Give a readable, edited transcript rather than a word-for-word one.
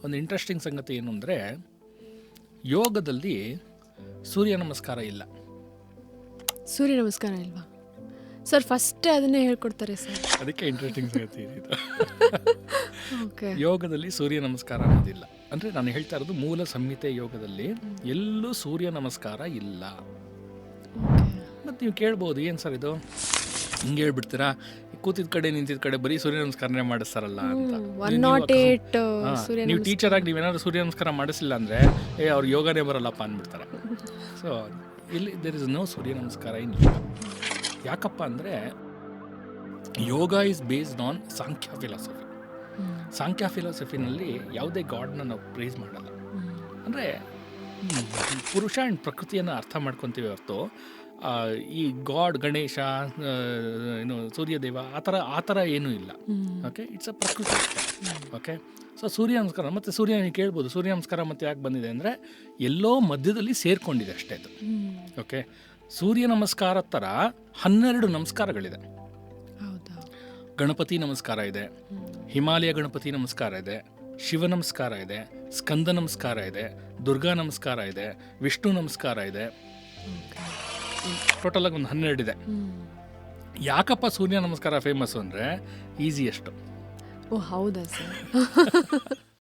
ಒಂದು ಇಂಟ್ರೆಸ್ಟಿಂಗ್ ಸಂಗತಿ ಏನು ಅಂದರೆ ಯೋಗದಲ್ಲಿ ಸೂರ್ಯ ನಮಸ್ಕಾರ ಇಲ್ಲ. ಸೂರ್ಯ ನಮಸ್ಕಾರ ಇಲ್ವಾ ಸರ್? ಫಸ್ಟ್ ಅದನ್ನೇ ಹೇಳ್ಕೊಡ್ತಾರೆ ಸರ್. ಅದಕ್ಕೆ ಇಂಟ್ರೆಸ್ಟಿಂಗ್ ಸಂಗತಿ ಇದು. ಓಕೆ. ಯೋಗದಲ್ಲಿ ಸೂರ್ಯ ನಮಸ್ಕಾರ ಅನ್ನೋದಿಲ್ಲ. ಅಂದರೆ ನಾನು ಹೇಳ್ತಾ ಇರೋದು ಮೂಲ ಸಂಹಿತೆ ಯೋಗದಲ್ಲಿ ಎಲ್ಲೂ ಸೂರ್ಯ ನಮಸ್ಕಾರ ಇಲ್ಲ. ಮತ್ತು ನೀವು ಕೇಳ್ಬೋದು, ಏನು ಸರ್ ಇದು ಹಿಂಗೆ ಹೇಳ್ಬಿಡ್ತೀರಾ, ಕೂತಿದ ಕಡೆ ನಿಂತಿದ ಕಡೆ ಬರೀ ಸೂರ್ಯ ನಮಸ್ಕಾರನೇ ಮಾಡಿಸ್ತಾರಲ್ಲ ಅಂತ. 108 ಸೂರ್ಯ ನೀವು ಟೀಚರ್ ಆಗಿ ನೀವೇನಾದ್ರು ಸೂರ್ಯ ನಮಸ್ಕಾರ ಮಾಡಿಸಿಲ್ಲ ಅಂದರೆ ಅವ್ರು ಯೋಗನೇ ಬರಲ್ಲಪ್ಪ ಅಂದ್ಬಿಡ್ತಾರೆ. ಸೊ ಇಲ್ಲಿ there is no Surya namaskar in yoga. ಯಾಕಪ್ಪ ಅಂದರೆ yoga is based on Sankhya philosophy. Sankhya ಫಿಲಾಸಫಿನಲ್ಲಿ ಯಾವುದೇ ಗಾಡ್ನ ನಾವು ಪ್ರೇಸ್ ಮಾಡಲ್ಲ. ಅಂದರೆ ಪುರುಷ ಆ್ಯಂಡ್ ಪ್ರಕೃತಿಯನ್ನು ಅರ್ಥ ಮಾಡ್ಕೊತೀವಿ ಹೊರತು ಈ ಗಾಡ್ ಗಣೇಶ ಸೂರ್ಯದೇವ ಆ ಥರ ಏನೂ ಇಲ್ಲ. ಓಕೆ, ಇಟ್ಸ್ ಅ ಪ್ರಕೃತಿ. ಓಕೆ, ಸೊ ಸೂರ್ಯ ನಮಸ್ಕಾರ ಮತ್ತು ಸೂರ್ಯ ನೀವು ಕೇಳ್ಬೋದು ಸೂರ್ಯ ನಮಸ್ಕಾರ ಮತ್ತು ಯಾಕೆ ಬಂದಿದೆ ಅಂದರೆ ಎಲ್ಲೋ ಮಧ್ಯದಲ್ಲಿ ಸೇರಿಕೊಂಡಿದೆ ಅಷ್ಟೇ ಅದು. ಓಕೆ, ಸೂರ್ಯ ನಮಸ್ಕಾರ ಥರ 12 ನಮಸ್ಕಾರಗಳಿದೆ. ಗಣಪತಿ ನಮಸ್ಕಾರ ಇದೆ, ಹಿಮಾಲಯ ಗಣಪತಿ ನಮಸ್ಕಾರ ಇದೆ, ಶಿವ ನಮಸ್ಕಾರ ಇದೆ, ಸ್ಕಂದ ನಮಸ್ಕಾರ ಇದೆ, ದುರ್ಗಾ ನಮಸ್ಕಾರ ಇದೆ, ವಿಷ್ಣು ನಮಸ್ಕಾರ ಇದೆ. ಟೋಟಲಾಗಿ ಒಂದು 12 ಇದೆ. ಯಾಕಪ್ಪ ಸೂರ್ಯ ನಮಸ್ಕಾರ ಫೇಮಸ್ಸು ಅಂದರೆ ಈಸಿಯೆಸ್ಟು. ಓ ಹೌದಾ ಸರ್?